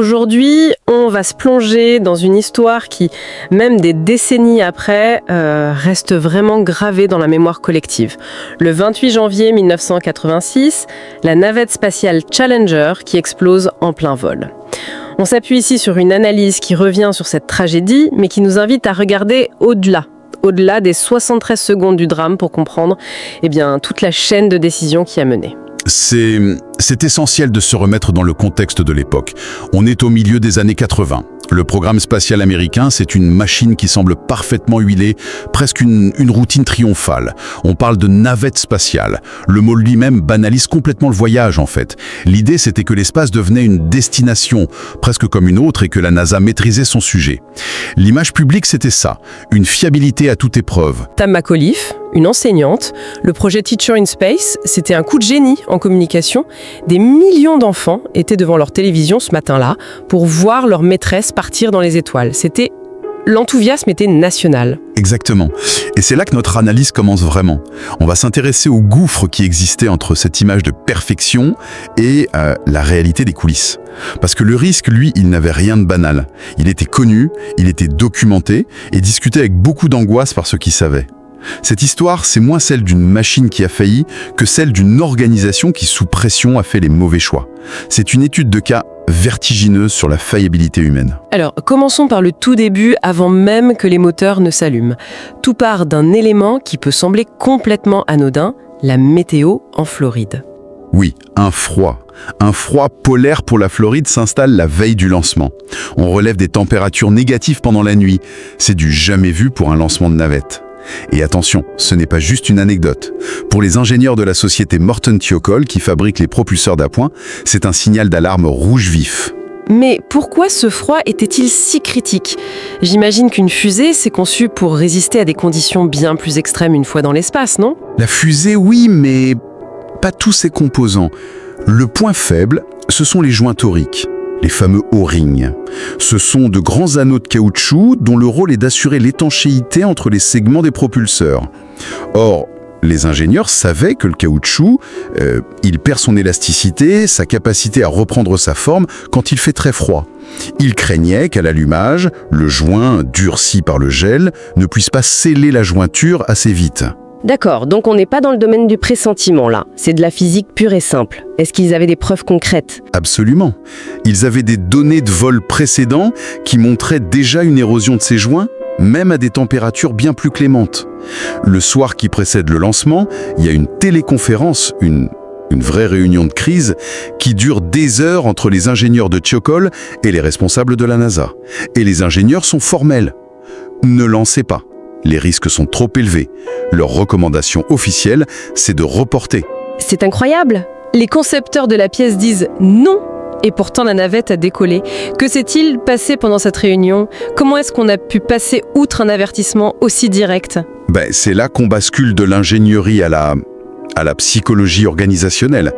Aujourd'hui, on va se plonger dans une histoire qui, même des décennies après, reste vraiment gravée dans la mémoire collective. Le 28 janvier 1986, la navette spatiale Challenger qui explose en plein vol. On s'appuie ici sur une analyse qui revient sur cette tragédie, mais qui nous invite à regarder au-delà des 73 secondes du drame pour comprendre toute la chaîne de décision qui a mené. C'est essentiel de se remettre dans le contexte de l'époque. On est au milieu des années 80. Le programme spatial américain, c'est une machine qui semble parfaitement huilée, presque une routine triomphale. On parle de navette spatiale. Le mot lui-même banalise complètement le voyage, en fait. L'idée, c'était que l'espace devenait une destination, presque comme une autre, et que la NASA maîtrisait son sujet. L'image publique, c'était ça, une fiabilité à toute épreuve. Tam McAuliffe, une enseignante, le projet Teacher in Space, c'était un coup de génie en communication. Des millions d'enfants étaient devant leur télévision ce matin-là pour voir leur maîtresse partir dans les étoiles. L'enthousiasme était national. Exactement. Et c'est là que notre analyse commence vraiment. On va s'intéresser au gouffre qui existait entre cette image de perfection et la réalité des coulisses. Parce que le risque, lui, il n'avait rien de banal. Il était connu, il était documenté et discuté avec beaucoup d'angoisse par ceux qui savaient. Cette histoire, c'est moins celle d'une machine qui a failli que celle d'une organisation qui, sous pression, a fait les mauvais choix. C'est une étude de cas vertigineuse sur la faillibilité humaine. Alors, commençons par le tout début, avant même que les moteurs ne s'allument. Tout part d'un élément qui peut sembler complètement anodin, la météo en Floride. Oui, un froid. Un froid polaire pour la Floride s'installe la veille du lancement. On relève des températures négatives pendant la nuit. C'est du jamais vu pour un lancement de navette. Et attention, ce n'est pas juste une anecdote. Pour les ingénieurs de la société Morton Thiokol qui fabrique les propulseurs d'appoint, c'est un signal d'alarme rouge vif. Mais pourquoi ce froid était-il si critique ? J'imagine qu'une fusée s'est conçue pour résister à des conditions bien plus extrêmes une fois dans l'espace, non ? La fusée, oui, mais pas tous ses composants. Le point faible, ce sont les joints toriques. Les fameux O-rings. Ce sont de grands anneaux de caoutchouc dont le rôle est d'assurer l'étanchéité entre les segments des propulseurs. Or, les ingénieurs savaient que le caoutchouc, il perd son élasticité, sa capacité à reprendre sa forme quand il fait très froid. Ils craignaient qu'à l'allumage, le joint, durci par le gel, ne puisse pas sceller la jointure assez vite. D'accord, donc on n'est pas dans le domaine du pressentiment là, c'est de la physique pure et simple. Est-ce qu'ils avaient des preuves concrètes ? Absolument. Ils avaient des données de vol précédents qui montraient déjà une érosion de ces joints, même à des températures bien plus clémentes. Le soir qui précède le lancement, il y a une téléconférence, une vraie réunion de crise, qui dure des heures entre les ingénieurs de Thiokol et les responsables de la NASA. Et les ingénieurs sont formels. Ne lancez pas. Les risques sont trop élevés. Leur recommandation officielle, c'est de reporter. C'est incroyable. Les concepteurs de la pièce disent non, et pourtant la navette a décollé. Que s'est-il passé pendant cette réunion ? Comment est-ce qu'on a pu passer outre un avertissement aussi direct ? C'est là qu'on bascule de l'ingénierie à la psychologie organisationnelle.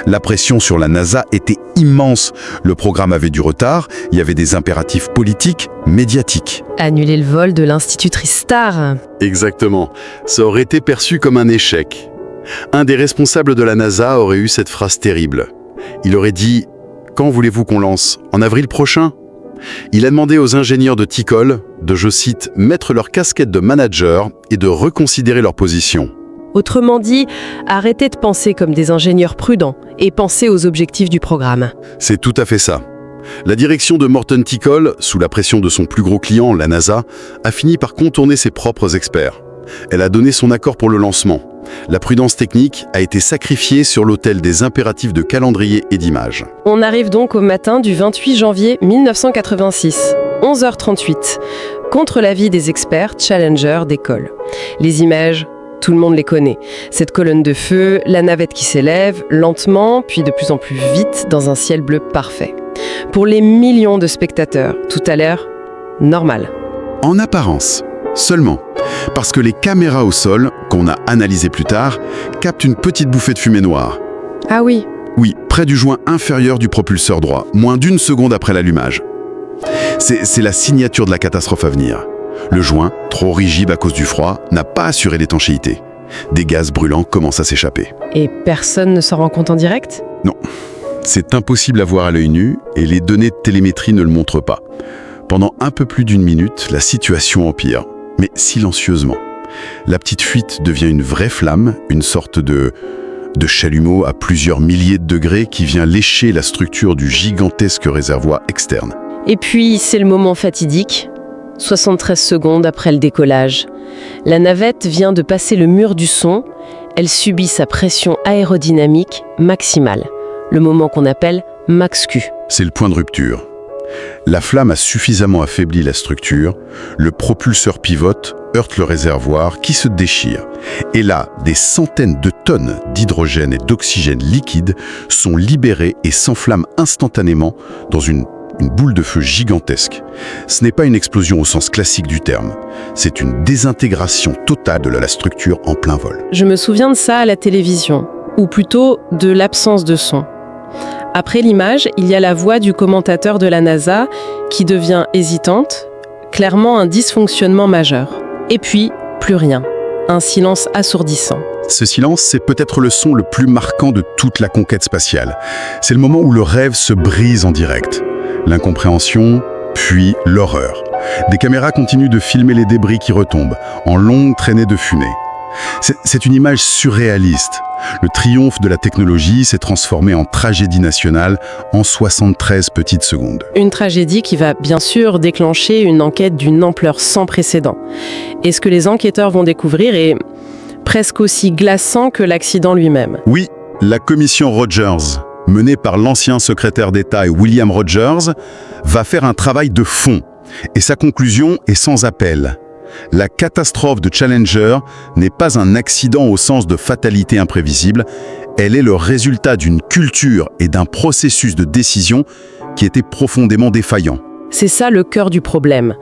La pression sur la NASA était immense. Le programme avait du retard, il y avait des impératifs politiques, médiatiques. Annuler le vol de l'institutrice star. Exactement. Ça aurait été perçu comme un échec. Un des responsables de la NASA aurait eu cette phrase terrible. Il aurait dit « Quand voulez-vous qu'on lance ? En avril prochain ?» Il a demandé aux ingénieurs de Thiokol de, je cite, « mettre leur casquette de manager et de reconsidérer leur position ». Autrement dit, arrêtez de penser comme des ingénieurs prudents et pensez aux objectifs du programme. C'est tout à fait ça. La direction de Morton Thiokol, sous la pression de son plus gros client, la NASA, a fini par contourner ses propres experts. Elle a donné son accord pour le lancement. La prudence technique a été sacrifiée sur l'autel des impératifs de calendrier et d'image. On arrive donc au matin du 28 janvier 1986, 11h38. Contre l'avis des experts, Challenger décolle. Les images, tout le monde les connaît. Cette colonne de feu, la navette qui s'élève, lentement, puis de plus en plus vite, dans un ciel bleu parfait. Pour les millions de spectateurs, tout à l'heure, normal. En apparence, seulement. Parce que les caméras au sol, qu'on a analysées plus tard, captent une petite bouffée de fumée noire. Ah oui. Oui, près du joint inférieur du propulseur droit, moins d'1 seconde après l'allumage. C'est la signature de la catastrophe à venir. Le joint, trop rigide à cause du froid, n'a pas assuré l'étanchéité. Des gaz brûlants commencent à s'échapper. Et personne ne s'en rend compte en direct ? Non. C'est impossible à voir à l'œil nu et les données de télémétrie ne le montrent pas. Pendant un peu plus d'une minute, la situation empire, mais silencieusement. La petite fuite devient une vraie flamme, une sorte de chalumeau à plusieurs milliers de degrés qui vient lécher la structure du gigantesque réservoir externe. Et puis, c'est le moment fatidique. 73 secondes après le décollage. La navette vient de passer le mur du son. Elle subit sa pression aérodynamique maximale. Le moment qu'on appelle max Q. C'est le point de rupture. La flamme a suffisamment affaibli la structure, le propulseur pivote, heurte le réservoir qui se déchire. Et là, des centaines de tonnes d'hydrogène et d'oxygène liquide sont libérées et s'enflamment instantanément dans une boule de feu gigantesque. Ce n'est pas une explosion au sens classique du terme, c'est une désintégration totale de la structure en plein vol. Je me souviens de ça à la télévision, ou plutôt de l'absence de son. Après l'image, il y a la voix du commentateur de la NASA qui devient hésitante, clairement un dysfonctionnement majeur. Et puis, plus rien. Un silence assourdissant. Ce silence, c'est peut-être le son le plus marquant de toute la conquête spatiale. C'est le moment où le rêve se brise en direct. L'incompréhension, puis l'horreur. Des caméras continuent de filmer les débris qui retombent, en longues traînées de fumée. C'est une image surréaliste. Le triomphe de la technologie s'est transformé en tragédie nationale en 73 petites secondes. Une tragédie qui va bien sûr déclencher une enquête d'une ampleur sans précédent. Et ce que les enquêteurs vont découvrir est presque aussi glaçant que l'accident lui-même. Oui, la commission Rogers, menée par l'ancien secrétaire d'État William Rogers, va faire un travail de fond. Et sa conclusion est sans appel. La catastrophe de Challenger n'est pas un accident au sens de fatalité imprévisible, elle est le résultat d'une culture et d'un processus de décision qui était profondément défaillant. C'est ça le cœur du problème.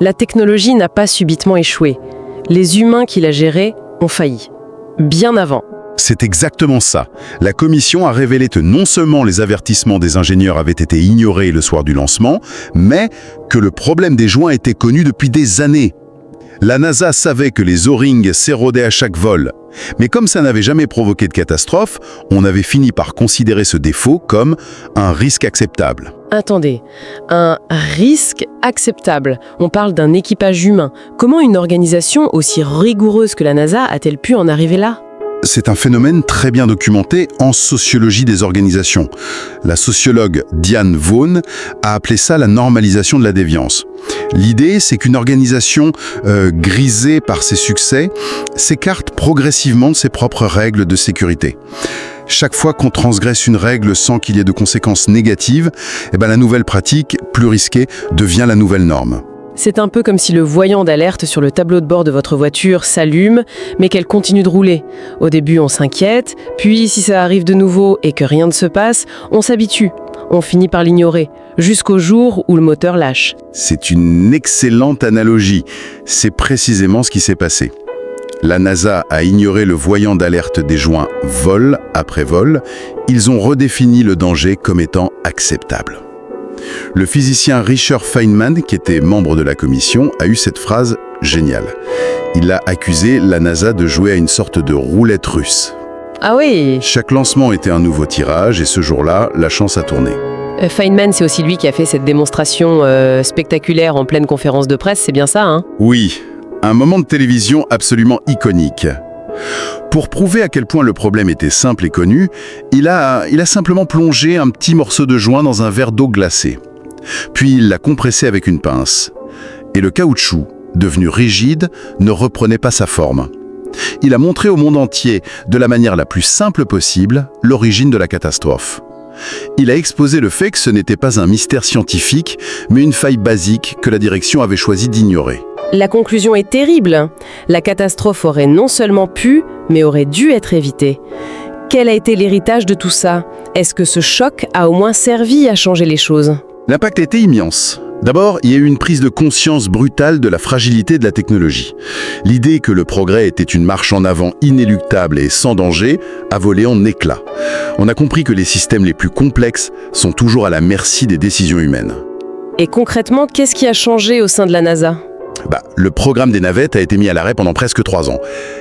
La technologie n'a pas subitement échoué. Les humains qui la géraient ont failli. Bien avant. C'est exactement ça. La commission a révélé que non seulement les avertissements des ingénieurs avaient été ignorés le soir du lancement, mais que le problème des joints était connu depuis des années. La NASA savait que les O-rings s'érodaient à chaque vol. Mais comme ça n'avait jamais provoqué de catastrophe, on avait fini par considérer ce défaut comme un risque acceptable. Attendez, un risque acceptable. On parle d'un équipage humain. Comment une organisation aussi rigoureuse que la NASA a-t-elle pu en arriver là ? C'est un phénomène très bien documenté en sociologie des organisations. La sociologue Diane Vaughan a appelé ça la normalisation de la déviance. L'idée, c'est qu'une organisation grisée par ses succès s'écarte progressivement de ses propres règles de sécurité. Chaque fois qu'on transgresse une règle sans qu'il y ait de conséquences négatives, la nouvelle pratique, plus risquée, devient la nouvelle norme. C'est un peu comme si le voyant d'alerte sur le tableau de bord de votre voiture s'allume, mais qu'elle continue de rouler. Au début, on s'inquiète, puis si ça arrive de nouveau et que rien ne se passe, on s'habitue. On finit par l'ignorer, jusqu'au jour où le moteur lâche. C'est une excellente analogie. C'est précisément ce qui s'est passé. La NASA a ignoré le voyant d'alerte des joints vol après vol. Ils ont redéfini le danger comme étant acceptable. Le physicien Richard Feynman, qui était membre de la commission, a eu cette phrase géniale. Il a accusé la NASA de jouer à une sorte de roulette russe. Ah oui. Chaque lancement était un nouveau tirage et ce jour-là, la chance a tourné. Feynman, c'est aussi lui qui a fait cette démonstration spectaculaire en pleine conférence de presse, c'est bien ça, hein ? Oui, un moment de télévision absolument iconique. Pour prouver à quel point le problème était simple et connu, il a simplement plongé un petit morceau de joint dans un verre d'eau glacée. Puis il l'a compressé avec une pince. Et le caoutchouc, devenu rigide, ne reprenait pas sa forme. Il a montré au monde entier, de la manière la plus simple possible, l'origine de la catastrophe. Il a exposé le fait que ce n'était pas un mystère scientifique, mais une faille basique que la direction avait choisi d'ignorer. La conclusion est terrible. La catastrophe aurait non seulement pu, mais aurait dû être évitée. Quel a été l'héritage de tout ça ? Est-ce que ce choc a au moins servi à changer les choses ? L'impact était immense. D'abord, il y a eu une prise de conscience brutale de la fragilité de la technologie. L'idée que le progrès était une marche en avant inéluctable et sans danger a volé en éclats. On a compris que les systèmes les plus complexes sont toujours à la merci des décisions humaines. Et concrètement, qu'est-ce qui a changé au sein de la NASA ? Le programme des navettes a été mis à l'arrêt pendant presque 3 ans.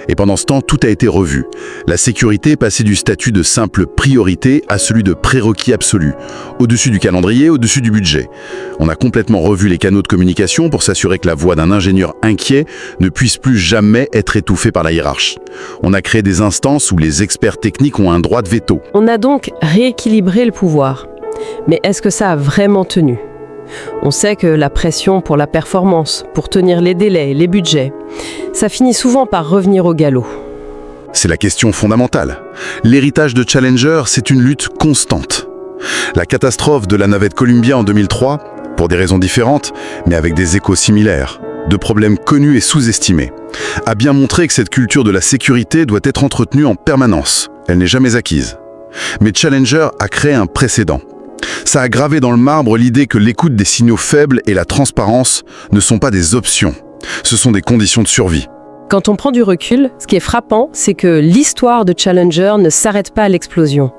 Et pendant ce temps, tout a été revu. La sécurité est passée du statut de simple priorité à celui de prérequis absolu. Au-dessus du calendrier, au-dessus du budget. On a complètement revu les canaux de communication pour s'assurer que la voix d'un ingénieur inquiet ne puisse plus jamais être étouffée par la hiérarchie. On a créé des instances où les experts techniques ont un droit de veto. On a donc rééquilibré le pouvoir. Mais est-ce que ça a vraiment tenu ? On sait que la pression pour la performance, pour tenir les délais, les budgets, ça finit souvent par revenir au galop. C'est la question fondamentale. L'héritage de Challenger, c'est une lutte constante. La catastrophe de la navette Columbia en 2003, pour des raisons différentes, mais avec des échos similaires, de problèmes connus et sous-estimés, a bien montré que cette culture de la sécurité doit être entretenue en permanence. Elle n'est jamais acquise. Mais Challenger a créé un précédent. Ça a gravé dans le marbre l'idée que l'écoute des signaux faibles et la transparence ne sont pas des options. Ce sont des conditions de survie. Quand on prend du recul, ce qui est frappant, c'est que l'histoire de Challenger ne s'arrête pas à l'explosion.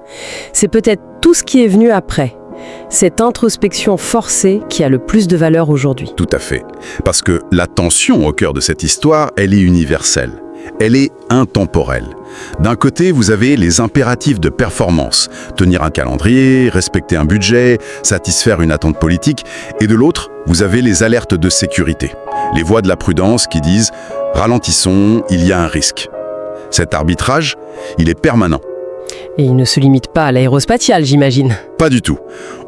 C'est peut-être tout ce qui est venu après. Cette introspection forcée qui a le plus de valeur aujourd'hui. Tout à fait. Parce que la tension au cœur de cette histoire, elle est universelle. Elle est intemporelle. D'un côté, vous avez les impératifs de performance, tenir un calendrier, respecter un budget, satisfaire une attente politique, et de l'autre, vous avez les alertes de sécurité, les voix de la prudence qui disent « ralentissons, il y a un risque ». Cet arbitrage, il est permanent. Et il ne se limite pas à l'aérospatiale, j'imagine. Pas du tout.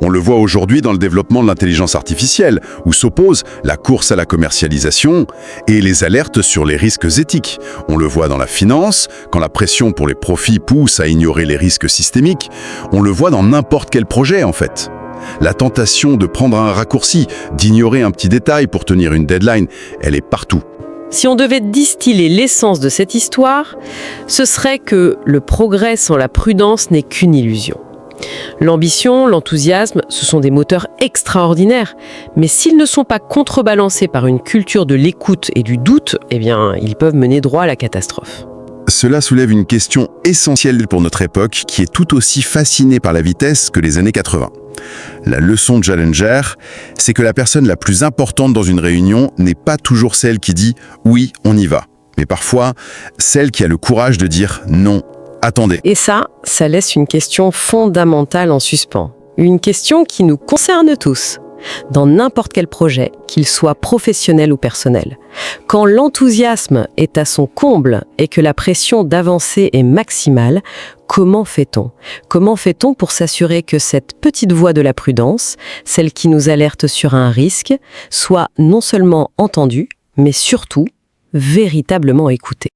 On le voit aujourd'hui dans le développement de l'intelligence artificielle, où s'opposent la course à la commercialisation et les alertes sur les risques éthiques. On le voit dans la finance, quand la pression pour les profits pousse à ignorer les risques systémiques. On le voit dans n'importe quel projet, en fait. La tentation de prendre un raccourci, d'ignorer un petit détail pour tenir une deadline, elle est partout. Si on devait distiller l'essence de cette histoire, ce serait que le progrès sans la prudence n'est qu'une illusion. L'ambition, l'enthousiasme, ce sont des moteurs extraordinaires, mais s'ils ne sont pas contrebalancés par une culture de l'écoute et du doute, eh bien, ils peuvent mener droit à la catastrophe. Cela soulève une question essentielle pour notre époque qui est tout aussi fascinée par la vitesse que les années 80. La leçon de Challenger, c'est que la personne la plus importante dans une réunion n'est pas toujours celle qui dit « oui, on y va », mais parfois celle qui a le courage de dire « non, attendez ». Et ça laisse une question fondamentale en suspens. Une question qui nous concerne tous, dans n'importe quel projet, qu'il soit professionnel ou personnel. Quand l'enthousiasme est à son comble et que la pression d'avancer est maximale, comment fait-on ? Comment fait-on pour s'assurer que cette petite voix de la prudence, celle qui nous alerte sur un risque, soit non seulement entendue, mais surtout véritablement écoutée ?